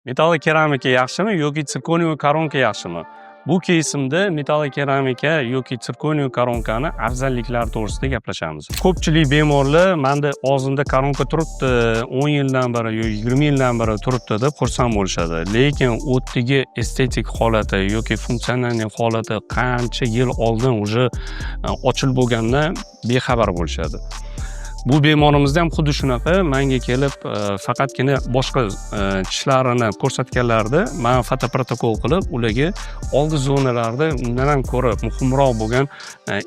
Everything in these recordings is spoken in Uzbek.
Metall keramika yaxshimi yoki sirkoniy koronka yaxshimi? Bu kesimda metall keramika yoki sirkoniy koronkani afzalliklari to'g'risida gaplashamiz. Ko'pchilik bemorlar menda og'zimda koronka turibdi, 10 yildan beri yoki 20 yildan beri turibdi deb xursand bo'lishadi. Lekin o'tdagi estetik holati yoki funksional holati qancha yil oldin уже ochilib bo'lgandan bexabar bo'lishadi. Bu bemorimizda ham xuddi shunaqa menga kelib faqatgina boshqa tishlarini ko'rsatganlarida men fotoprotokol qilib ularga oldi zonalarda undan ham ko'ra muhimroq bo'lgan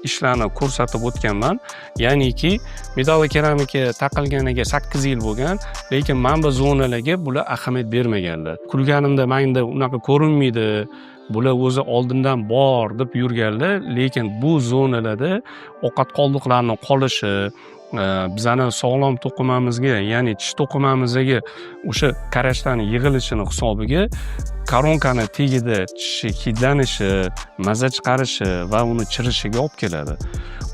ishlarni ko'rsatib o'tganman. Ya'niki metall keramika taqilganiga 8 yil bo'lgan, lekin men bu zonalarga bular ahamiyat bermaganlar. Kulganimda menda unaqa ko'rinmaydi. Bular o'zi oldindan bor deb yurganlar, lekin bu zonalarda ovqat qoldiqlarining qolishi bizani sog'lom to'qimamizga, ya'ni tish to'qimamizga o'sha qarashlarning yig'ilishini hisobiga koronkani tagida tishi hidlanishi, maza chiqarishi va uni chirishiga olib keladi.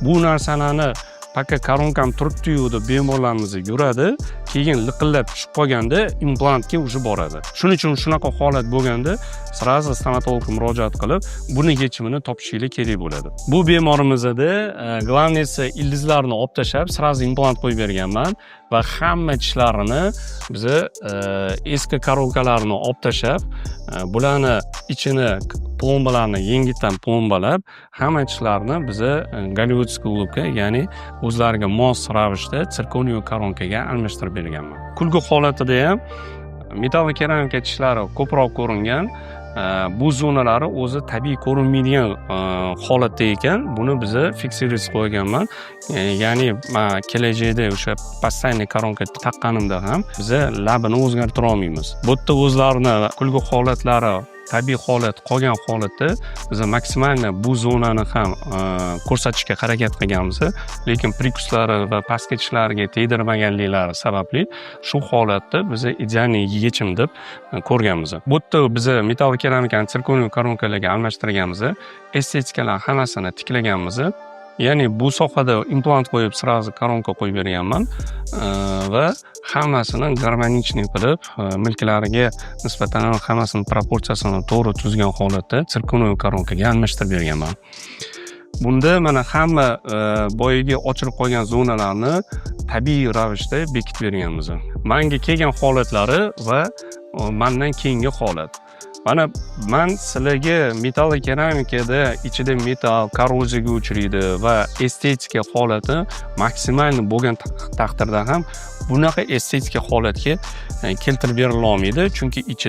Bu narsalarni paka koronkam turibdi-yu deb bemorlarimiz yuradi, keyin liqillab tushib qolganda implantga уже boradi. Shuning uchun shunaqa holat bo'lganda sразу stomatologga murojaat qilib, buni yechimini topishingiz kerak bo'ladi. Bu bemorimizda glavniysi ildizlarni olib tashlab, sразу implant qo'yib berganman va hamma tishlarini biz eski koronkalarni olib tashlab, bularni ichini plombalarni yengitdan plombalab, hamma tishlarni biz gollivudskiy ulubga, ya'ni o'zlariga mos ravishda sirkoniy koronkaga almashtirib berganman. Kulgu holatida ham metall keramika tishlari ko'proq ko'ringan, bu zonalari o'zi tabiiy ko'rinmaydigan holatda ekan, buni biz fiksirib qo'yganman. Ya'ni men kelajakda o'sha постоянный koronka taqqanimda ham biz labini o'zgartira olmaymiz. Bu yerda o'zlarini kulgu holatlari tabiiy holat qolgan holatda biz maksimalni bu zonani ham ko'rsatishga harakat qilganmiz, lekin prikuslari va pastki tishlarga tegdirmaganliklari sababli shu holatda biz idealniy yechim deb ko'rganmiz. Bu yerda biz metall keramikani sirkoniy koronkalarga almashtirganmiz, estetikalar hammasini tiklaganmiz. Ya'ni bu sohada implant qo'yib sразу koronka qo'yib berganman va hammasini garmonichniy qilib, milklariga nisbatan hammasini proporsiyasini to'g'ri tuzgan holatda sirkoniy koronkaga almashtirib berganman. Bunda mana hamma boyagi ochilib qolgan zonalarni tabiiy ravishda bekitib berganmiz. Menga kelgan holatlari va mendan keyingi holat. Mana men sizlarga metall keramikada ichida metall korroziyaga uchraydi va estetika holati maksimal bo'lgan taqdirda ham bunaqa estetika holatga keltirib berila olmaydi, chunki ichida